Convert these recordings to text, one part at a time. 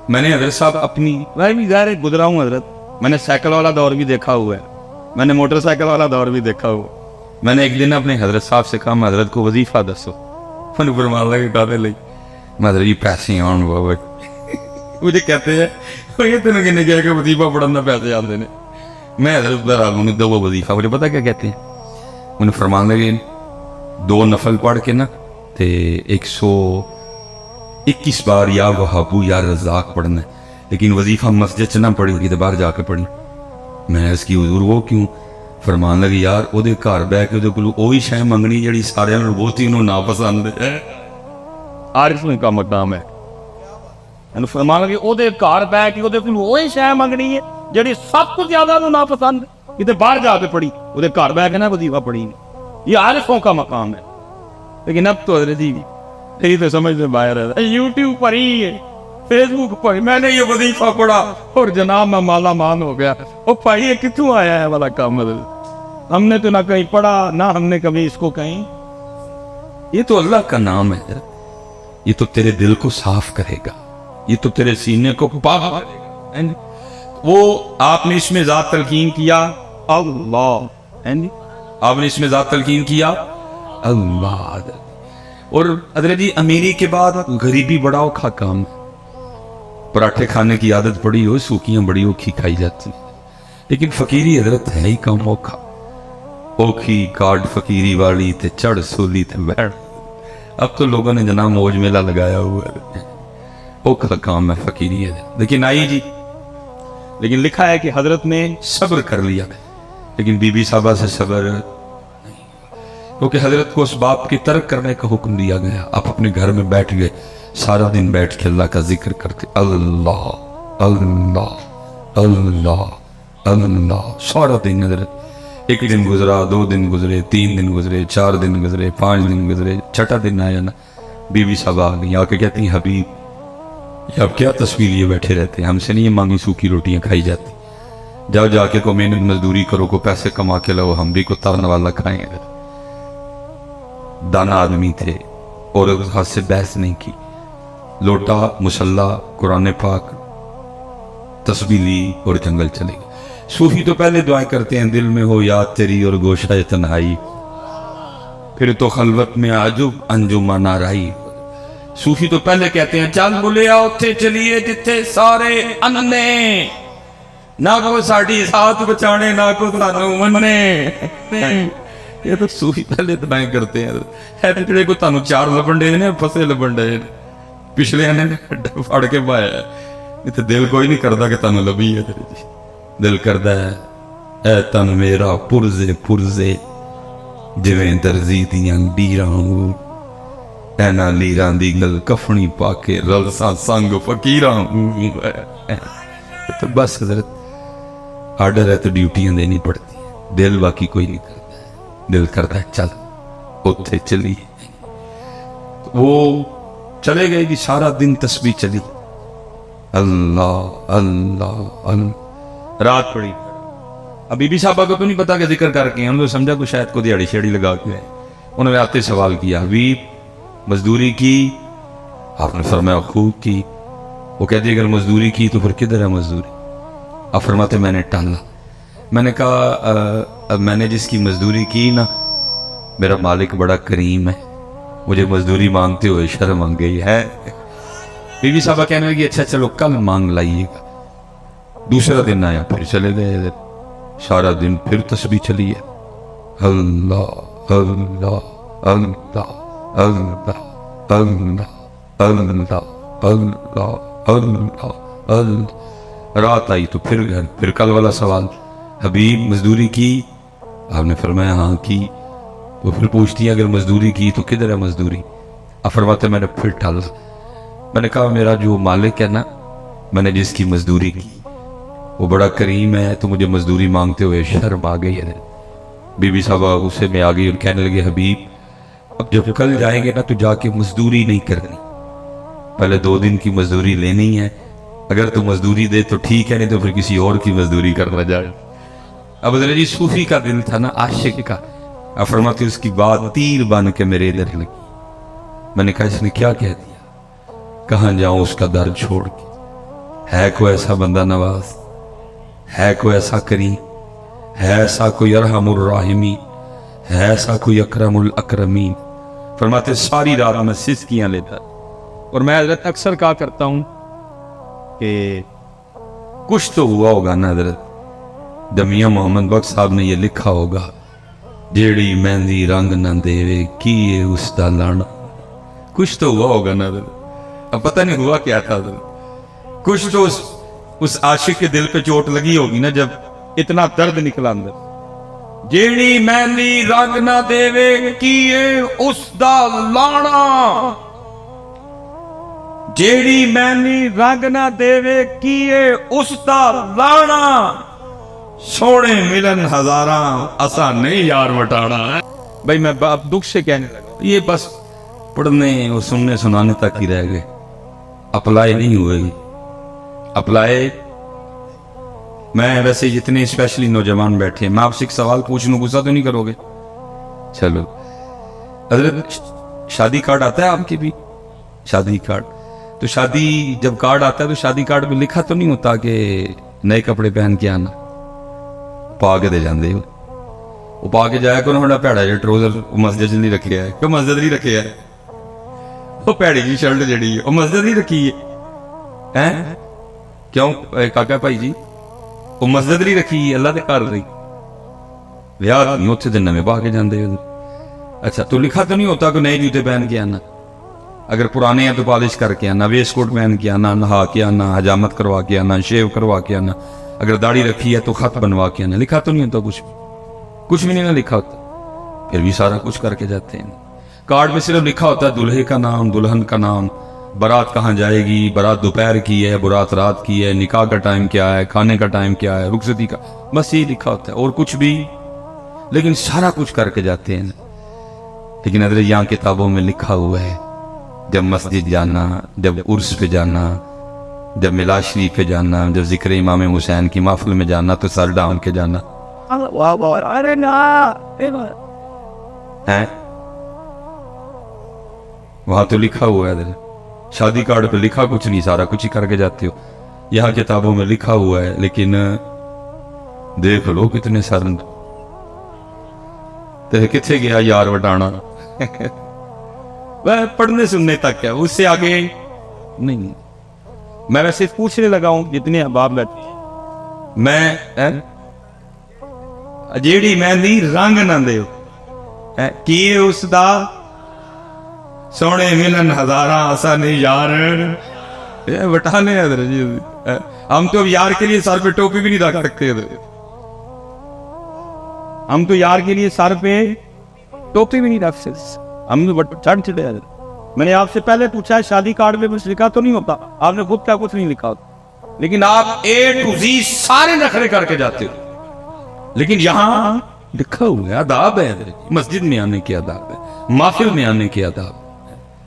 میں نے حضرت صاحب اپنی، میں بھی ظاہر گزرا ہوں حضرت، میں نے سائیکل والا دور بھی دیکھا ہوا ہے، میں نے موٹر سائیکل والا دور بھی دیکھا ہوا. میں نے ایک دن اپنے حضرت صاحب سے کہا میں حضرت کو وظیفہ دسو، میں نے فرمان لگا ڈالے لئی میں حضرت جی پیسے آن بابا مجھے کہتے ہیں یہ تین کہنے کیا کہ وظیفہ پڑھنا پیسے آتے ہیں. میں حضرت بہرحال دو وظیفہ مجھے پتا کیا کہتے ہیں، انہیں فرمان لگے 2 نفل پڑھ کے نا تے 121 بار یا وہابو یا رزاق پڑھنا ہے، لیکن وظیفہ مسجد سے نہ پڑھی ہوگی تو باہر جا کے پڑھی. میں اس کی حضور وہ کیوں؟ فرمان لگے یار وہ گھر بہ کے وہی شے منگنی جڑی سارے بہت ہی انہوں ناپسند ہے. عارف کا مقام ہے. فرمان لگے وہ گھر بہ کے وہی شے منگنی ہے جڑی سب کو زیادہ ناپسند ہے، کتنے باہر جا کے پڑھی، وہ گھر بہ کے نا وظیفہ پڑھی نہیں. یہ عارفوں کا مقام ہے. لیکن اب تو حضرت جی یہی تو سمجھ میں باہر ہے، یوٹیوب پر ہی ہے، فیس بک پر میں نے یہ وظیفہ پڑھا اور جناب میں مالا مان ہو گیا. وہ بھائی یہ کتوں آیا ہے والا کام؟ ہم نے تو نہ کہیں پڑھا نہ ہم نے کبھی اس کو کہیں. یہ تو اللہ کا نام ہے، یہ تو تیرے دل کو صاف کرے گا، یہ تو تیرے سینے کو پاک کرے گا. وہ آپ نے اس میں ذات تلقین کیا اللہ، آپ نے اس میں ذات تلقین کیا اللہ. اور حضرت جی امیری کے بعد غریبی بڑا اوکھا کام ہے. پراٹھے کھانے کی عادت پڑی ہو، سوکیاں بڑی اوکھی کھائی جاتی، لیکن فقیری حضرت ہے ہی کم اوکھا. اوکھی کارڈ فقیری والی تے چڑھ سولی تے بیٹھ. اب تو لوگوں نے جناب موج میلہ لگایا ہوا ہے، اوکھا کام ہے فقیری ہے. لیکن آئی جی، لیکن لکھا ہے کہ حضرت نے صبر کر لیا، لیکن بی بی صاحبہ سے صبر نہیں، کیونکہ حضرت کو اس باپ کی ترک کرنے کا حکم دیا گیا. آپ اپنے گھر میں بیٹھ گئے، سارا دن بیٹھ کے اللہ کا ذکر کرتے، اللہ اللہ اللہ اللہ سارا دن. حضرت ایک دن گزرا، 2 دن گزرے، 3 دن گزرے، 4 دن گزرے، 5 دن گزرے، 6واں دن آیا نا، بی بی صاحبہ آ گئی، آ کے کہتی ہیں حبیب یہ اب کیا تصویر لیے بیٹھے رہتے ہیں، ہم سے نہیں یہ مانگی سوکھی روٹیاں کھائی جاتی، جاؤ جا کے کو محنت مزدوری کرو، کو پیسے کما کے لاؤ، ہم بھی کو تارن والا کھائیں. دانا آدمی تھے اور اس ہاتھ سے بحث نہیں کی، لوٹا مسلح قرآن پاک تسبیح لی اور جنگل چلے گئے. صوفی تو پہلے دعائیں کرتے ہیں دل میں ہو یاد تیری اور گوشہ تنہائی، پھر تو خلوت میں عجب انجمن آرائی. صوفی تو پہلے کہتے ہیں چل بلیا اتھے چلیے جتھے سارے اننے، نہ کو ساڑی ساتھ بچانے نہ کو سانو مننے. یہ تو صوفی پہلے دعائیں کرتے ہیں. ہے جڑے کو تانوں 4 لبن دے نے پھسے لبن دے پچھلے نے پھڑ کے پایا ہے. یہ تو دل کوئی نہیں کرتا کہ تانوں لبھی ہے. دل کردا ہے اے تن میرا پرزے پرزے جویں درزی دیاں ڈیراں، اینا لیراں دی گل کفنی پا کے رلساں سنگ فقیراں. تو بس حضرت آرڈر ہے تو ڈیوٹیاں دینی پڑتی ہیں، دل باقی کوئی نہیں کرتا. دل کرتا ہے چل اتھے چلی. وہ چلے گئے کہ سارا دن تسبیح چلی، اللہ اللہ اللہ. رات پڑی. اب بی بی صاحبہ کو تو نہیں پتا کہ ذکر کر کے ہم تو سمجھا کو شاید کو دیہڑی شیڑی لگا کے. انہوں نے آتے سوال کیا حبیب مزدوری کی؟ آپ نے فرمایا خوب کی. وہ کہتے اگر مزدوری کی تو پھر کدھر ہے مزدوری؟ آپ فرماتے میں نے ٹالا. میں نے کہا میں نے جس کی مزدوری کی نا میرا مالک بڑا کریم ہے، مجھے مزدوری مانگتے ہوئے شرم آ گئی ہے. بی بی صاحبہ کہنے لگی اچھا چلو کل مانگ لائیے گا. دوسرا دن آیا پھر چلے گئے، سارا دن پھر تسبیح چلی ہے، اللہ اللہ اللہ اللہ اللہ اللہ اللہ اللہ اللہ. رات آئی تو پھر گھر، پھر کل والا سوال حبیب مزدوری کی؟ آپ نے فرمایا ہاں کی. وہ پھر پوچھتی ہیں اگر مزدوری کی تو کدھر ہے مزدوری؟ آپ فرماتے میں نے پھر ٹالا. میں نے کہا میرا جو مالک ہے نا، میں نے جس کی مزدوری کی وہ بڑا کریم ہے، تو مجھے مزدوری مانگتے ہوئے شرم آ گئی ہے. بی بی صاحبہ غصے میں آ گئی اور کہنے لگے حبیب اب جب کل جائیں گے نا تو جا کے مزدوری نہیں کرنی، پہلے 2 دن کی مزدوری لینی ہے. اگر تو مزدوری دے تو ٹھیک ہے، نہیں تو پھر کسی اور کی مزدوری کرنا جائے. اب حضرت جی صوفی کا دل تھا نا، عاشق کا. اب فرماتے اس کی بات تیر بن کے میرے ادھر لگی. میں نے کہا اس نے کیا کہہ دیا؟ کہاں جاؤں اس کا در چھوڑ کے؟ ہے کوئی ایسا بندہ نواز، ہے کوئی ایسا کریم، ہے ایسا کوئی ارحم الراحمین، ہے ایسا کوئی اکرم الاکرمین؟ فرماتے ساری رات میں سسکیاں لیتا، اور میں حضرت اکثر کہا کرتا ہوں کہ کچھ تو ہوا ہوگا نا حضرت، جب میاں محمد بخش صاحب نے یہ لکھا ہوگا جیڑی مہندی رنگ نہ دے کیے اس دا لانا، کچھ تو ہوا ہوگا نا حضرت، اب پتہ نہیں ہوا کیا تھا حضرت، کچھ تو اس عاشق کے دل پہ چوٹ لگی ہوگی نا جب اتنا درد نکلا اندر، جیڑی مہندی رنگ نہ دے کیے اس دا لانا، جیڑی مہندی رنگ نہ دے کیے اس دا لانا، سونے ملن ہزاراں اسا نہیں یار وٹانا۔ بھائی میں دکھ سے کہنے لگا، یہ بس پڑھنے اور سننے سنانے تک ہی رہ گئے، اپلائی نہیں ہوئے۔ اپلائی میں ویسے جتنے اسپیشلی نوجوان بیٹھے ہیں، میں آپ سے ایک سوال پوچھ لوں، غصہ تو نہیں کرو گے؟ چلو حضرت، شادی کارڈ آتا ہے آپ کی بھی؟ شادی کارڈ تو شادی جب کارڈ آتا ہے تو شادی کارڈ میں لکھا تو نہیں ہوتا کہ نئے کپڑے پہن کے آنا؟ پا کے دے جاندے ہو، وہ پا کے جایا کرو ہنا پیڑا جا ٹروزر مسجد نہیں رکھے ہے، کیوں مسجد نہیں رکھے ہے؟ وہ پیڑی جی شرٹ جڑی ہے وہ مسجد نہیں رکھی ہے، کیوں کاکا بھائی جی وہ مسجد نہیں رکھی، اللہ دے کار رہی ویاہ نہیں اتنے دن میں پا کے جاندے ہو۔ اچھا تو لکھا تو نہیں ہوتا کہ نئے جوتے پہن کے آنا، اگر پرانے ہیں تو پالش کر کے آنا، ویسٹ کوٹ پہن کے آنا، نہا کے آنا، حجامت کروا کے آنا، شیو کروا کے آنا، اگر داڑھی رکھی ہے تو خط بنوا کے آنا، لکھا تو نہیں ہوتا کچھ بھی نہیں نہ لکھا ہوتا، پھر بھی سارا کچھ کر کے جاتے ہیں۔ کارڈ میں صرف لکھا ہوتا ہے دلہے کا نام، دلہن کا نام، بارات کہاں جائے گی، بارات دوپہر کی ہے، بارات رات کی ہے، نکاح کا ٹائم کیا ہے، کھانے کا ٹائم کیا ہے، رخصتی کا، بس یہ لکھا ہوتا ہے اور کچھ بھی، لیکن سارا کچھ کر کے جاتے ہیں۔ لیکن حضرت یہاں کتابوں میں لکھا ہوا ہے جب مسجد جانا، جب عرس پہ جانا، جب میلاد شریف پہ جانا، جب ذکر امام حسین کی محفل میں جانا تو سر ڈھانپ کے جانا ہے، وہاں تو لکھا ہوا ہے حضرت، شادی کارڈ پہ لکھا کچھ نہیں، سارا کچھ ہی کر کے جاتے ہو۔ یہاں کتابوں میں لکھا ہوا ہے لیکن دیکھ لو کتنے سر تے کتنے گیا یار وٹانا وہ پڑھنے سننے تک ہے، اس سے آگے نہیں۔ میں ویسے پوچھنے لگا ہوں جتنے احباب بیٹھے میں جیڑی مہندی رنگ نہ دے کیے اس دا سونے ملن ہزاراں اسا نہیں یار وٹانے حضرت جی، ہم تو یار کے لیے سر پہ ٹوپی بھی نہیں رکھ سکتے، ہم تو یار کے لیے سر پہ ٹوپی بھی نہیں رکھ سکتے، ہم چڑھ چڑے۔ میں نے آپ سے پہلے پوچھا ہے شادی کارڈ میں کچھ لکھا تو نہیں ہوتا، آپ نے خود کیا کچھ نہیں لکھا ہوتا، لیکن آپ اے ٹو زی سارے نخرے کر کے جاتے ہو۔ لیکن یہاں لکھا ہوا ہے، آداب ہے حضرت، مسجد میں آنے کے آداب ہے، محفل میں آنے کے آداب ہے،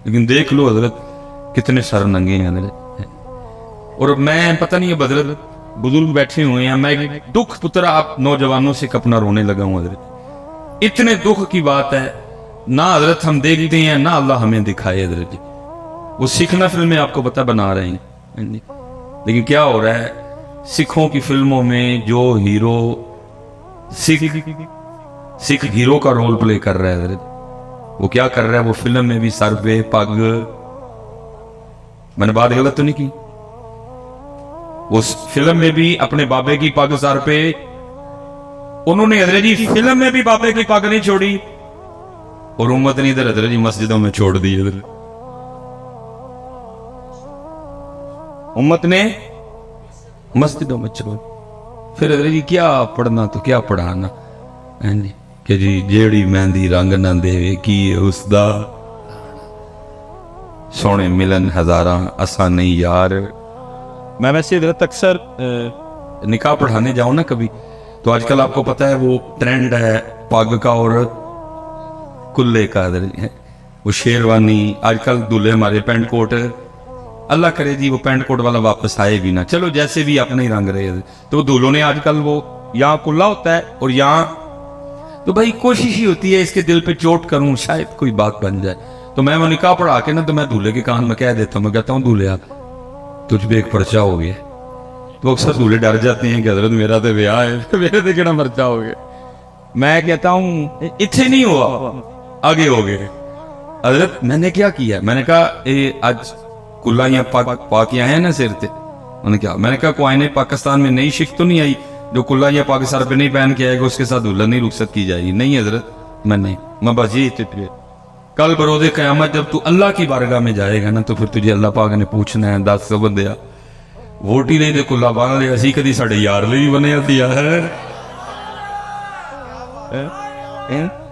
لیکن دیکھ لو حضرت کتنے سر ننگے ہیں حضرت۔ اور میں پتہ نہیں حضرت بزرگ بیٹھے ہوئے ہیں، میں دکھ پترا آپ نوجوانوں سے اپنا رونے لگا ہوں حضرت، اتنے دکھ کی بات ہے، نہ حضرت ہم دیکھتے ہیں نہ اللہ ہمیں دکھائے حضرت جی، وہ سیکھنا فلمیں آپ کو پتہ بنا رہے ہیں، لیکن کیا ہو رہا ہے سکھوں کی فلموں میں جو ہیرو سکھ ہیرو کا رول پلے کر رہا ہے حضرت، وہ کیا کر رہا ہے، وہ فلم میں بھی سر پہ پگ، میں نے بات غلط تو نہیں کی، وہ فلم میں بھی اپنے بابے کی پگ سر پہ، انہوں نے حضرت جی فلم میں بھی بابے کی پگ نہیں چھوڑی، اور امت نے ادھر حضرت جی مسجدوں میں چھوڑ دی، امت نے مسجدوں میں چھوڑ، پھر حضرت جی کیا پڑھنا تو کیا پڑھانا کہ جی جیڑی مہندی رنگ نہ دے کی اس دا سونے ملن ہزاراں اسا نہیں یار۔ میں ویسے حضرت اکثر نکاح پڑھانے جاؤں نا کبھی تو آج کل آپ کو پتا ہے وہ ٹرینڈ ہے پگ کا اور کلے کا، وہ شیروانی، آج کل دلہے ہمارے پینٹ کوٹ، اللہ کرے جی وہ پینٹ کوٹ والا واپس آئے بھی نہ، چلو جیسے بھی اپنے ہی رنگ رہے، تو دلہوں نے آج کل وہ یہاں کلا ہوتا ہے اور یہاں، تو بھائی کوشش ہی ہوتی ہے اس کے دل پہ چوٹ کروں شاید کوئی بات بن جائے، تو میں وہ نکاح پڑھا کے نا تو میں دولہے کے کان میں کہہ دیتا ہوں، میں کہتا ہوں دولہے آپ تجھ پہ ایک پرچہ ہو گیا، تو اکثر دولے ڈر جاتے ہیں کہ حضرت میرا تو بیاہ ہے، میرے تو کہنا مرچا ہو گیا. میں کہتا ہوں اتنے نہیں ہوا، آگے ہو گئے. حضرت میں نے کیا کیا؟ میں نے کہا آج کلا یہاں پاک آئے ہیں نا سر تے. انہوں نے کہا، میں نے کہا کوئی پاکستان میں نئی شک تو نہیں آئی جو کلا یا پاک سر پہ نہیں پہن کے آئے گا اس کے ساتھ دلہن نہیں رخصت کی جائے گی؟ نہیں حضرت میں بس یہی اتنے. کل بروز قیامت جب تو اللہ کی بارگاہ میں جائے گا نا تو پھر تجھے اللہ پاک نے پوچھنا ہے 10 بندیا ووٹی نہیں دے کلا بن لے اسی کدی ساڈے یار نہیں بنیا دیا ہے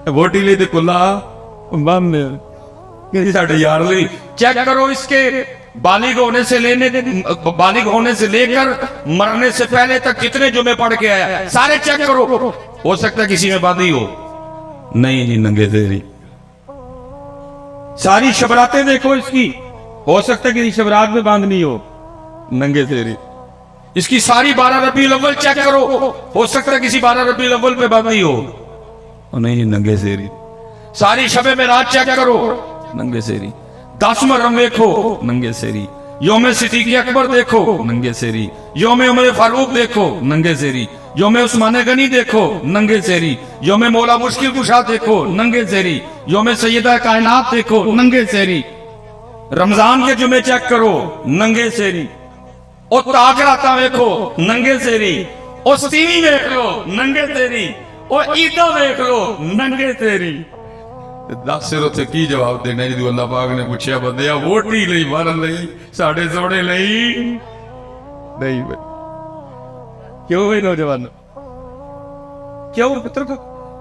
ووٹی نہیں دے کلا بن کدی ساڈے یار نہیں. چیک کرو اس کے بالغ ہونے سے لے کر مرنے سے پہلے تک کتنے جمعے پڑھ کے آیا سارے چیک کرو. ہو سکتا ہے کسی میں باندھی ہو. نہیں جی ننگے تیری. ساری شبراتیں دیکھو اس کی، ہو سکتا ہے کہ شبرات میں باندھنی ہو. ننگے تیری. اس کی ساری 12 ربیع الاول چیک کرو، ہو سکتا ہے کسی 12 ربیع الاول پہ باندھنی ہو. نہیں جی ننگے تیری. ساری شب معراج چیک کرو. ننگے تیری. 10 محرم دیکھو. ننگے تیری. یوم صدیق اکبر دیکھو. ننگے تیری. یوم عمر فاروق دیکھو. ننگے تیری. یوم عثمان غنی دیکھو. ننگے تیری. یوم مولا مشکل کشا دیکھو. ننگے تیری. یوم سیدہ کائنات دیکھو. ننگے تیری. رمضان کے جمعے چیک کرو. ننگے تیری. او تاکراتا دیکھو. ننگے تیری. او سیوی دیکھ لو. ننگے تیری. او عیدہ دیکھ لو. ننگے تیری. 10 سر اتنے کی جواب دینا جی اللہ پاک نے پوچھا بندیا ووٹی لئی مارن لئی ساڑھے سوڑے لئی نہیں بھائی. کیوں بھائی نوجوان کیوں پتر کو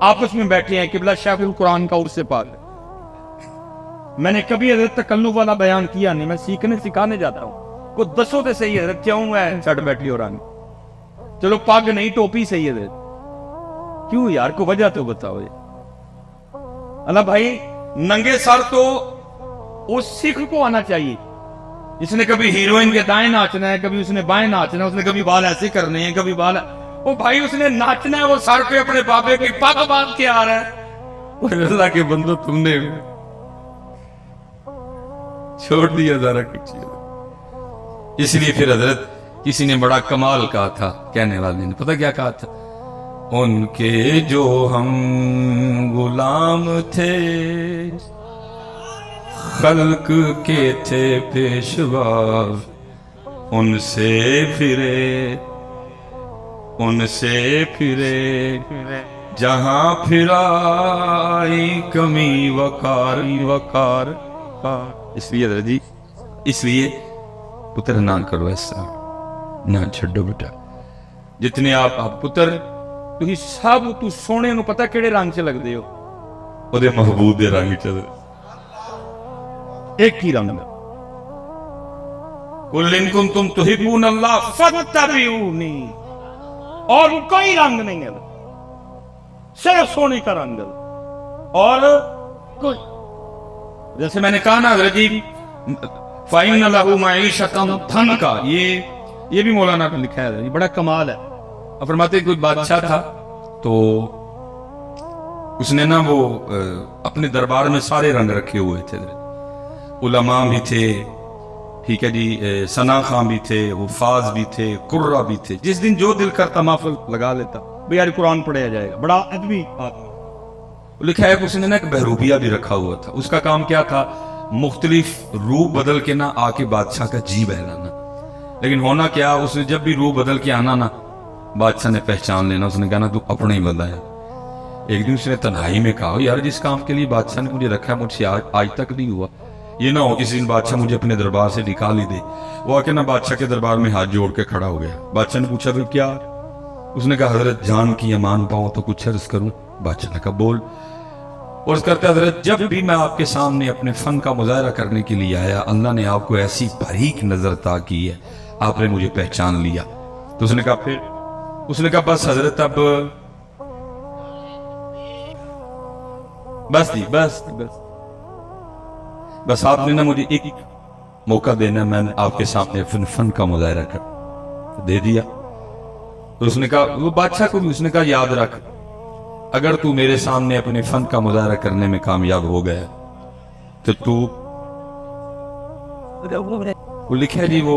آپس میں بیٹھے ہیں قبلہ شیخ القرآن کا عرص پاک. میں نے کبھی حضرت تکلف والا بیان کیا نہیں، میں سکھانے جاتا ہوں. کو دسو تے صحیح حضرت کیوں ہے سٹ بیٹھ لی اور آنی چلو پگ نہیں ٹوپی صحیح ہے کیوں یار کو وجہ تو بتاؤ. اللہ بھائی ننگے سر تو اس سکھ کو آنا چاہیے جس نے کبھی ہیروئن کے دائیں ناچنا ہے، کبھی اس نے بائیں ناچنا ہے، اس نے کبھی بال ایسے کرنے ہیں کبھی بال وہ بھائی اس نے ناچنا ہے، وہ سر پہ اپنے بابے کی پگ باندھ کے آ رہا ہے. اللہ کے بندو تم نے چھوڑ دیا ذرا کچھ. اس لیے پھر حضرت کسی نے بڑا کمال کہا تھا، کہنے والے نے پتہ کیا کہا تھا؟ ان کے جو ہم غلام تھے خلق کے تھے پیشوا ان سے پھرے جہاں پھرائی کمی وقار. اس لیے حضرت جی اس لیے پتر نہ کرو ایسا، نہ چھڈو بیٹا. جتنے آپ پتر تھی سب تو سونے نو پتہ کیڑے رنگ سے لگ دے ہو او دے محبوب دے رنگ چ ایک ہی رنگ. قل ان کنتم تحبون اللہ فاتبعونی. اور کوئی رنگ نہیں ہے صرف سونے کا رنگ ہے. اور کوئی جیسے میں نے کہا نا حضرت جی فَإِنَّ لَهُ مَعِيشَةً ضَنْكَ یہ بھی مولانا نے لکھا ہے، بڑا کمال ہے. فرماتے کوئی بادشاہ تھا تو اس نے نا وہ اپنے دربار میں سارے رنگ رکھے ہوئے تھے. علماء بھی تھے، ٹھیک ہے جی، ثنا خان بھی تھے، حفاظ بھی تھے، قرہ بھی تھے. جس دن جو دل کرتا محفل لگا لیتا بھئی یار قرآن پڑھیا جائے گا. بڑا ادبی لکھا ہے. اس نے نا ایک بہروپیہ بھی رکھا ہوا تھا. اس کا کام کیا تھا؟ مختلف روح بدل کے نا آ کے بادشاہ کا جی بہلانا. لیکن ہونا کیا، اس نے جب بھی روح بدل کے آنا نا بادشاہ نے پہچان لینا. اس نے کہا نا تو اپنا ہی بندہ ہے. ایک دن اس نے تنہائی میں کہا یار جس کام کے لیے بادشاہ نے مجھے رکھا ہے مجھ سے آج تک نہیں ہوا. یہ نہ ہو کسی دن بادشاہ مجھے اپنے دربار سے نکال ہی دے. وہ آ کے نا بادشاہ کے دربار میں ہاتھ جوڑ کے کھڑا ہو گیا. بادشاہ نے پوچھا پھر کیا؟ اس نے کہا حضرت جان کی امان پاؤں تو کچھ عرض کروں. بادشاہ نے کہا بول. اور اس کرتے حضرت جب بھی میں آپ کے سامنے اپنے فن کا مظاہرہ کرنے کے لیے آیا اللہ نے آپ کو ایسی باریک نظر عطا کی ہے، آپ نے مجھے پہچان لیا. تو اس نے کہا پھر؟ اس نے کہا بس حضرت اب بس جی بس آپ نے نا مجھے ایک موقع دینا، میں نے آپ کے سامنے فن کا مظاہرہ کر دے دیا. تو اس نے کہا وہ بادشاہ کو بھی اس نے کہا یاد رکھ اگر تو میرے سامنے اپنے فن کا مظاہرہ کرنے میں کامیاب ہو گیا تو تو لکھا جی وہ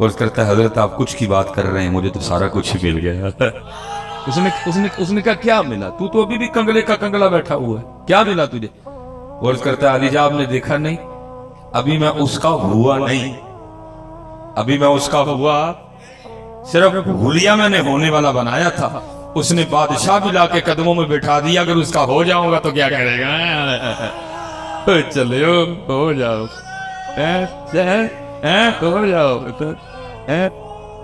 اور کرتا ہے حضرت آپ کچھ کی بات کر رہے ہیں، مجھے تو سارا کچھ ہی مل گیا۔ اس نے کہا کیا ملا؟ تو ابھی بھی کنگلے کا کنگلا بیٹھا ہوا ہے، کیا ملا تجھے؟ اور کرتا ہے علی جان آپ نے دیکھا نہیں، ابھی میں اس کا ہوا نہیں، ابھی میں اس کا ہوا صرف حلیہ میں نے ہونے والا بنایا تھا، اس نے بادشاہ بھی لا کے قدموں میں بٹھا دیا، اگر اس کا ہو جاؤں گا تو کیا کرے گا؟ چلے ہو جاؤ، ہو جاؤ۔